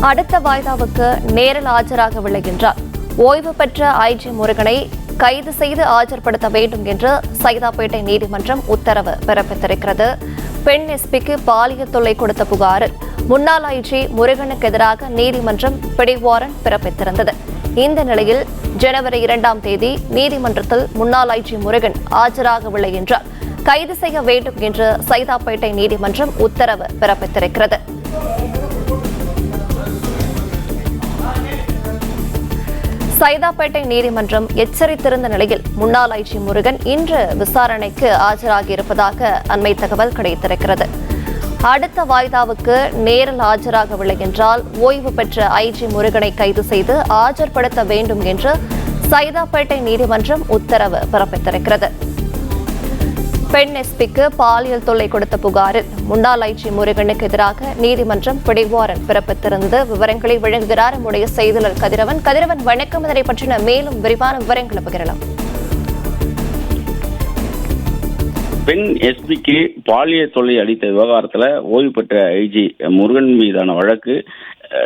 அடுத்த வாய்தாவுக்கு நேரில் ஆஜராகவில்லை என்றார். ஓய்வு பெற்ற ஐஜி முருகனை கைது செய்து ஆஜர்படுத்த வேண்டும் என்று சைதாப்பேட்டை நீதிமன்றம் உத்தரவு பிறப்பித்திருக்கிறது. பெண் எஸ்பிக்கு பாலியல் தொல்லை கொடுத்த புகாரில் முன்னாள் ஐஜி முருகனுக்கு எதிராக நீதிமன்றம் பிடிவாரண்ட் பிறப்பித்திருந்தது. இந்த நிலையில் ஜனவரி 2ஆம் தேதி நீதிமன்றத்தில் முன்னாள் ஐஜி முருகன் ஆஜராகவில்லை என்றால் கைது செய்ய வேண்டும் என்று சைதாப்பேட்டை நீதிமன்றம் உத்தரவு பிறப்பித்திருக்கிறது. சைதாப்பேட்டை நீதிமன்றம் எச்சரித்திருந்த நிலையில் முன்னாள் ஐஜி முருகன் இன்று விசாரணைக்கு ஆஜராகியிருப்பதாக அண்மை தகவல் கிடைத்திருக்கிறது. அடுத்த வாய்தாவுக்கு நேரில் ஆஜராகவில்லை என்றால் ஓய்வு பெற்ற ஐஜி முருகனை கைது செய்து ஆஜர்படுத்த வேண்டும் என்று சைதாப்பேட்டை நீதிமன்றம் உத்தரவு பிறப்பித்திருக்கிறது. பெண் எஸ்பிக்கு பாலியல் தொல்லை கொடுத்த புகாரில் முன்னாள் ஐஜி முருகனுக்கு எதிராக நீதிமன்றம் பிடிவாரண்ட் பிறப்பித்திருந்தது. விவரங்களை வழங்குகிறார் நம்முடைய செய்தியாளர் கதிரவன். வணக்கம். இதனை பற்றின மேலும் விரிவான விவரங்களை பகிரலாம். பெண் எஸ்பிக்கு பாலியல் தொல்லை அளித்த விவகாரத்தில் ஓய்வு பெற்ற ஐஜி முருகன் மீதான வழக்கு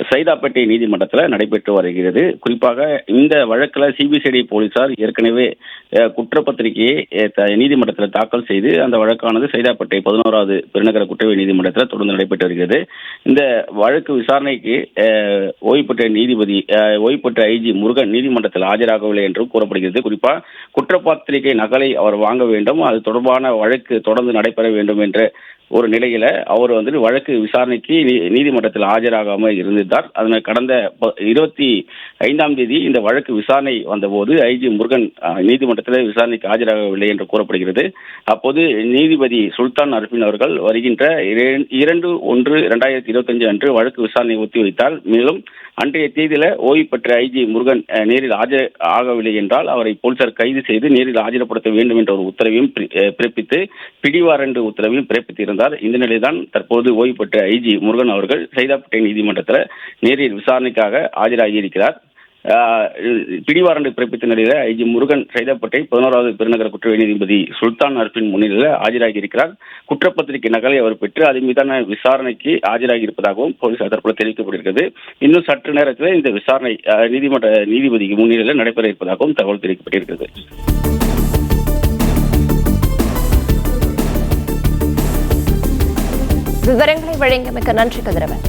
சைதாப்பேட்டை நீதிமன்றத்தில் நடைபெற்று வருகிறது. குறிப்பாக இந்த வழக்கில் சிபிசிஐடி போலீசார் ஏற்கனவே குற்றப்பத்திரிகையை நீதிமன்றத்தில் தாக்கல் செய்து அந்த வழக்கானது சைதாப்பேட்டை 11வது பெருநகர குற்றவியல் நீதிமன்றத்தில் தொடர்ந்து நடைபெற்று வருகிறது. இந்த வழக்கு விசாரணைக்கு ஓய்வு பெற்ற ஐஜி முருகன் நீதிமன்றத்தில் ஆஜராகவில்லை என்றும் கூறப்படுகிறது. குறிப்பாக குற்றப்பத்திரிகை நகலை அவர் வாங்க வேண்டும், அது தொடர்பான வழக்கு தொடர்ந்து நடைபெற வேண்டும் என்ற ஒரு நிலையில அவர் வழக்கு விசாரணைக்கு நீதிமன்றத்தில் ஆஜராகாமல் இருந்தார். அதனை கடந்த 25ஆம் தேதி இந்த வழக்கு விசாரணை வந்தபோது ஐஜி முருகன் நீதிமன்றத்தில் விசாரணைக்கு ஆஜராகவில்லை என்று கூறப்படுகிறது. அப்போது நீதிபதி சுல்தான் அர்பின் அவர்கள் வருகின்ற 2/1/2025 அன்று வழக்கு விசாரணை ஒத்திவைத்தார். மேலும் அன்றைய தேதியில ஓய்வு பெற்ற ஐஜி முருகன் நேரில் ஆகவில்லை என்றால் அவரை போலீசார் கைது செய்து நேரில் ஆஜர்படுத்த வேண்டும் என்ற ஒரு உத்தரவையும் பிறப்பித்து பிடிவாரண்ட் உத்தரவையும் பிறப்பித்திருந்தார். இந்த நிலையில்தான் தற்போது ஓய்வு பெற்ற ஐஜி முருகன் அவர்கள் சைதாப்பேட்டை நீதிமன்றத்தில் நேரில் விசாரணைக்காக ஆஜராகி இருக்கிறார். பிடிவாரண்ட் பிறப்பித்த நிலையில ஐஜி முருகன் சைதாப்பேட்டை 11வது பெருநகர குற்றவியல் நீதிபதி சுல்தான் அர்பின் முன்னிலையில் ஆஜராகி இருக்கிறார். குற்றப்பத்திரிகை நகலை அவர் பெற்று அதன் மீதான விசாரணைக்கு ஆஜராகி இருப்பதாகவும் போலீசார் தரப்பில் தெரிவிக்கப்பட்டிருக்கிறது. இன்னும் சற்று நேரத்தில் இந்த விசாரணை நீதிபதிக்கு முன்னிலையில் நடைபெற இருப்பதாகவும் தகவல் தெரிவிக்கப்பட்டிருக்கிறது. விவரங்களை வழங்கியமைக்க நன்றி கதிரவன்.